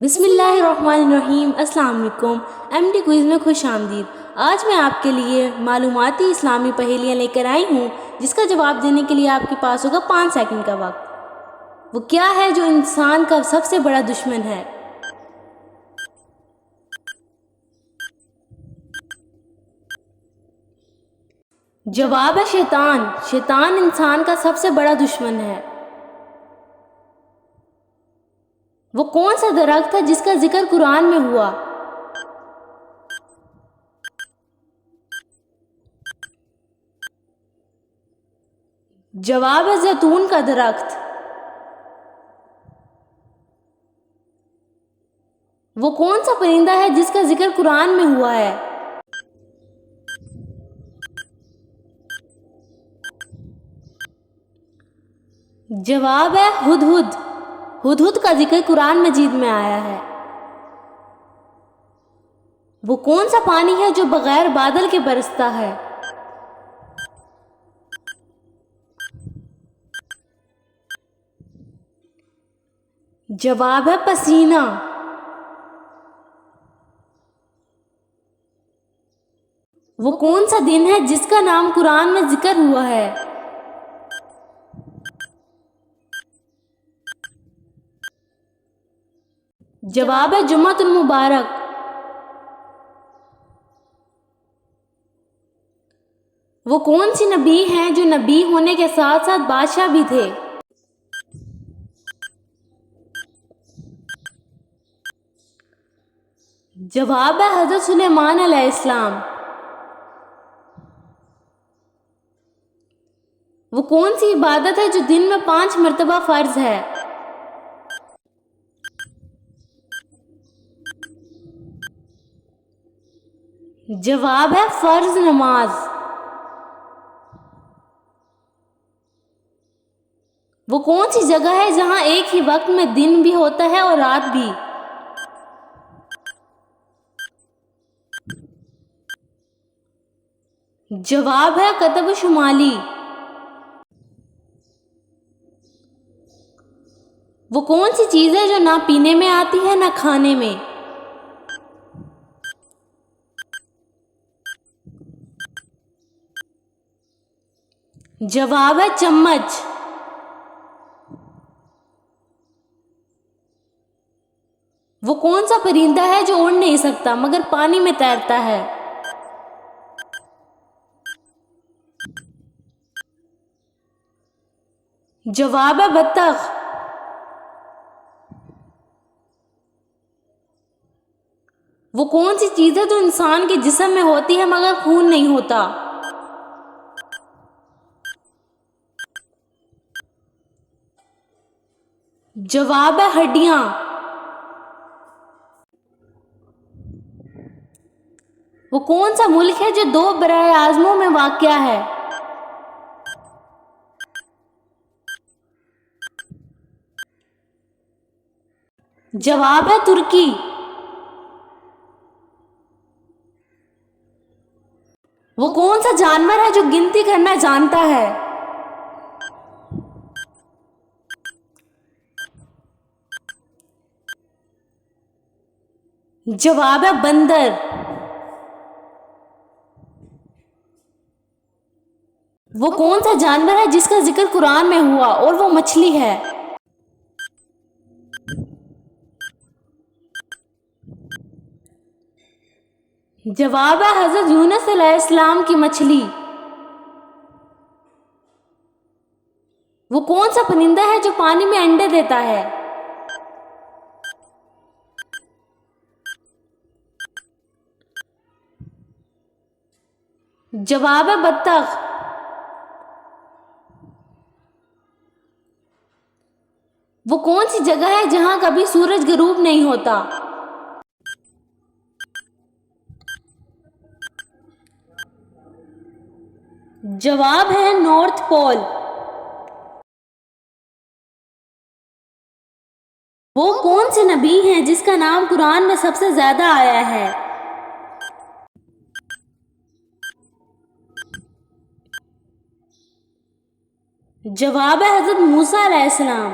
بسم اللہ الرحمن الرحیم۔ السلام علیکم۔ ایم ڈی کوئز میں خوش آمدید۔ آج میں آپ کے لیے معلوماتی اسلامی پہیلیاں لے کر آئی ہوں جس کا جواب دینے کے لیے آپ کے پاس ہوگا 5 سیکنڈ کا وقت۔ وہ کیا ہے جو انسان کا سب سے بڑا دشمن ہے؟ جواب ہے شیطان۔ شیطان انسان کا سب سے بڑا دشمن ہے۔ وہ کون سا درخت ہے جس کا ذکر قرآن میں ہوا؟ جواب ہے زیتون کا درخت۔ وہ کون سا پرندہ ہے جس کا ذکر قرآن میں ہوا ہے؟ جواب ہے ہدہد۔ ہدہد کا ذکر قرآن مجید میں آیا ہے۔ وہ کون سا پانی ہے جو بغیر بادل کے برستا ہے؟ جواب ہے پسینہ۔ وہ کون سا دن ہے جس کا نام قرآن میں ذکر ہوا ہے؟ جواب ہے جمعۃ المبارک۔ وہ کون سی نبی ہیں جو نبی ہونے کے ساتھ ساتھ بادشاہ بھی تھے؟ جواب ہے حضرت سلیمان علیہ السلام۔ وہ کون سی عبادت ہے جو دن میں 5 مرتبہ فرض ہے؟ جواب ہے فرض نماز۔ وہ کون سی جگہ ہے جہاں ایک ہی وقت میں دن بھی ہوتا ہے اور رات بھی؟ جواب ہے قطب شمالی۔ وہ کون سی چیز ہے جو نہ پینے میں آتی ہے نہ کھانے میں؟ جواب ہے چمچ۔ وہ کون سا پرندہ ہے جو اڑ نہیں سکتا مگر پانی میں تیرتا ہے؟ جواب ہے بطخ۔ وہ کون سی چیز ہے جو انسان کے جسم میں ہوتی ہے مگر خون نہیں ہوتا؟ جواب ہے ہڈیاں۔ وہ کون سا ملک ہے جو 2 براہ اعظموں میں واقع ہے؟ جواب ہے ترکی۔ وہ کون سا جانور ہے جو گنتی کرنا جانتا ہے؟ جواب ہے بندر۔ وہ کون سا جانور ہے جس کا ذکر قرآن میں ہوا اور وہ مچھلی ہے؟ جواب ہے حضرت یونس علیہ السلام کی مچھلی۔ وہ کون سا پرندہ ہے جو پانی میں انڈے دیتا ہے؟ جواب ہے بطخ۔ وہ کون سی جگہ ہے جہاں کبھی سورج غروب نہیں ہوتا؟ جواب ہے نارتھ پول۔ وہ کون سے نبی ہیں جس کا نام قرآن میں سب سے زیادہ آیا ہے؟ جواب ہے حضرت موسیٰ علیہ السلام۔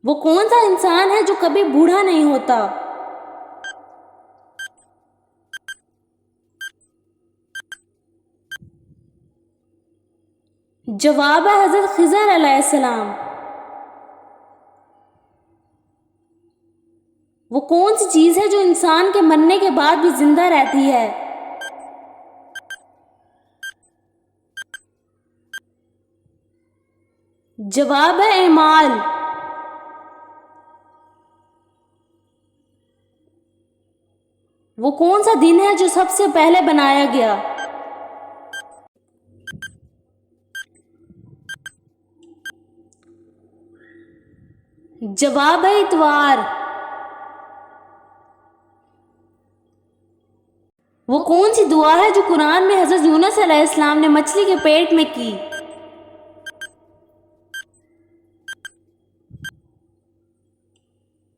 وہ کون سا انسان ہے جو کبھی بوڑھا نہیں ہوتا؟ جواب ہے حضرت خضر علیہ السلام۔ وہ کون سی چیز ہے جو انسان کے مرنے کے بعد بھی زندہ رہتی ہے؟ جواب ہے اعمال۔ وہ کون سا دن ہے جو سب سے پہلے بنایا گیا؟ جواب ہے اتوار۔ وہ کون سی دعا ہے جو قرآن میں حضرت یونس علیہ السلام نے مچھلی کے پیٹ میں کی؟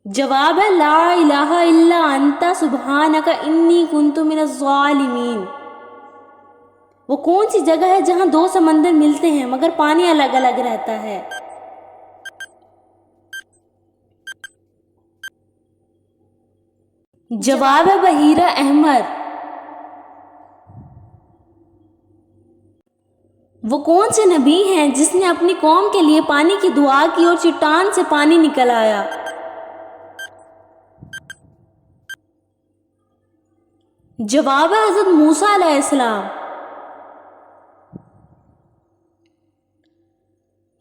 جواب ہے لا الہ الا انت سبحانک انی کنت من الظالمین۔ وہ کون سی جگہ ہے جہاں دو سمندر ملتے ہیں مگر پانی الگ الگ رہتا ہے؟ جواب ہے بحیرہ احمر۔ وہ کون سے نبی ہیں جس نے اپنی قوم کے لیے پانی کی دعا کی اور چٹان سے پانی نکل آیا؟ جواب ہے حضرت موسیٰ علیہ السلام۔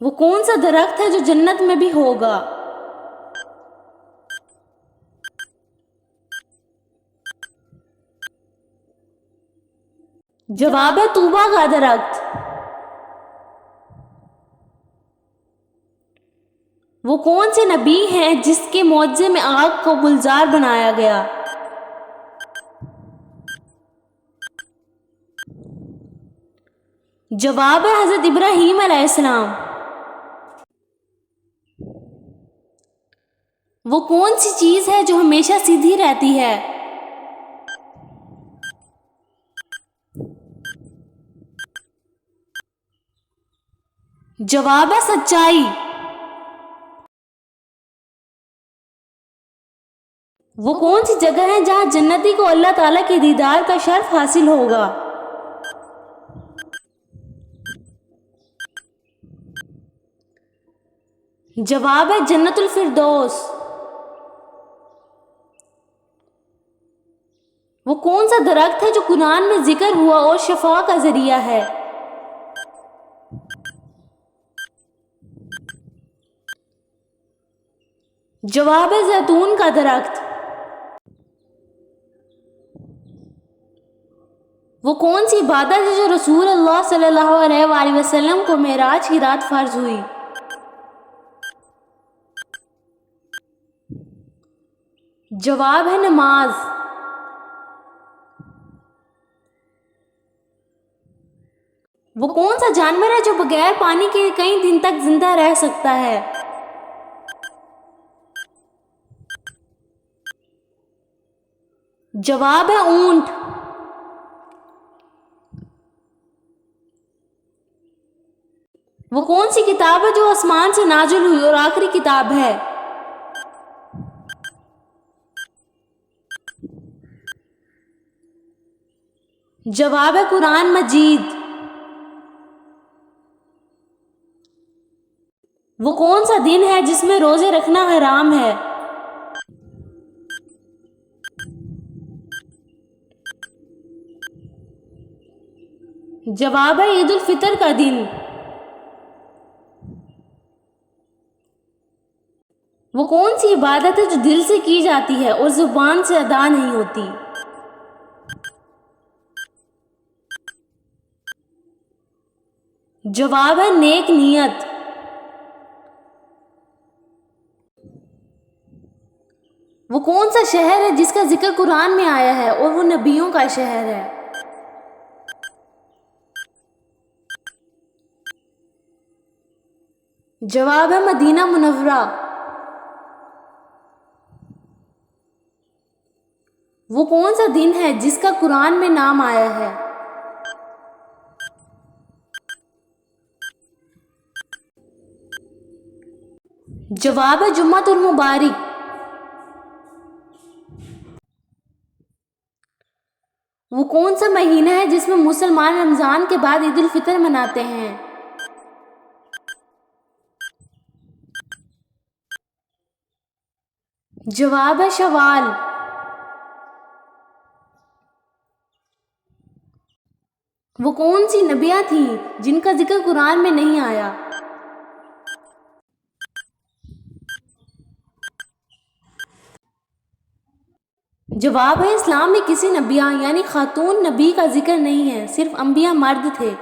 وہ کون سا درخت ہے جو جنت میں بھی ہوگا؟ جواب ہے طوبیٰ کا درخت۔ وہ کون سے نبی ہیں جس کے معجزے میں آگ کو گلزار بنایا گیا؟ جواب ہے حضرت ابراہیم علیہ السلام۔ وہ کون سی چیز ہے جو ہمیشہ سیدھی رہتی ہے؟ جواب ہے سچائی۔ وہ کون سی جگہ ہے جہاں جنتی کو اللہ تعالیٰ کے دیدار کا شرف حاصل ہوگا؟ جواب ہے جنت الفردوس۔ وہ کون سا درخت ہے جو قرآن میں ذکر ہوا اور شفا کا ذریعہ ہے؟ جواب ہے زیتون کا درخت۔ وہ کون سی عبادت ہے جو رسول اللہ صلی اللہ علیہ وآلہ وسلم کو معراج کی رات فرض ہوئی؟ جواب ہے نماز۔ وہ کون سا جانور ہے جو بغیر پانی کے کئی دن تک زندہ رہ سکتا ہے؟ جواب ہے اونٹ۔ وہ کون سی کتاب ہے جو آسمان سے نازل ہوئی اور آخری کتاب ہے؟ جواب ہے قرآن مجید۔ وہ کون سا دن ہے جس میں روزے رکھنا حرام ہے؟ جواب ہے عید الفطر کا دن۔ وہ کون سی عبادت ہے جو دل سے کی جاتی ہے اور زبان سے ادا نہیں ہوتی؟ جواب ہے نیک نیت۔ وہ کون سا شہر ہے جس کا ذکر قرآن میں آیا ہے اور وہ نبیوں کا شہر ہے؟ جواب ہے مدینہ منورہ۔ وہ کون سا دن ہے جس کا قرآن میں نام آیا ہے؟ جواب ہے جمعۃ المبارک۔ وہ کون سا مہینہ ہے جس میں مسلمان رمضان کے بعد عید الفطر مناتے ہیں؟ جواب ہے شوال۔ وہ کون سی نبیاں تھیں جن کا ذکر قرآن میں نہیں آیا؟ جواب ہے اسلام میں کسی نبیہ یعنی خاتون نبی کا ذکر نہیں ہے، صرف انبیاء مرد تھے۔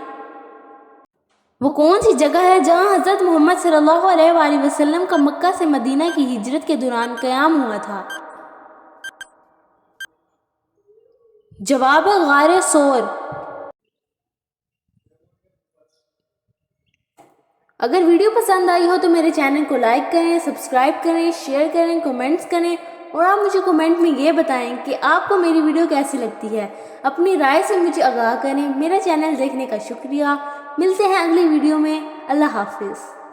وہ کون سی جگہ ہے جہاں حضرت محمد صلی اللہ علیہ وآلہ وسلم کا مکہ سے مدینہ کی ہجرت کے دوران قیام ہوا تھا؟ جواب ہے غار ثور۔ اگر ویڈیو پسند آئی ہو تو میرے چینل کو لائک کریں، سبسکرائب کریں، شیئر کریں، کمنٹس کریں، اور آپ مجھے کمنٹ میں یہ بتائیں کہ آپ کو میری ویڈیو کیسی لگتی ہے۔ اپنی رائے سے مجھے آگاہ کریں۔ میرا چینل دیکھنے کا شکریہ۔ ملتے ہیں اگلی ویڈیو میں۔ اللہ حافظ۔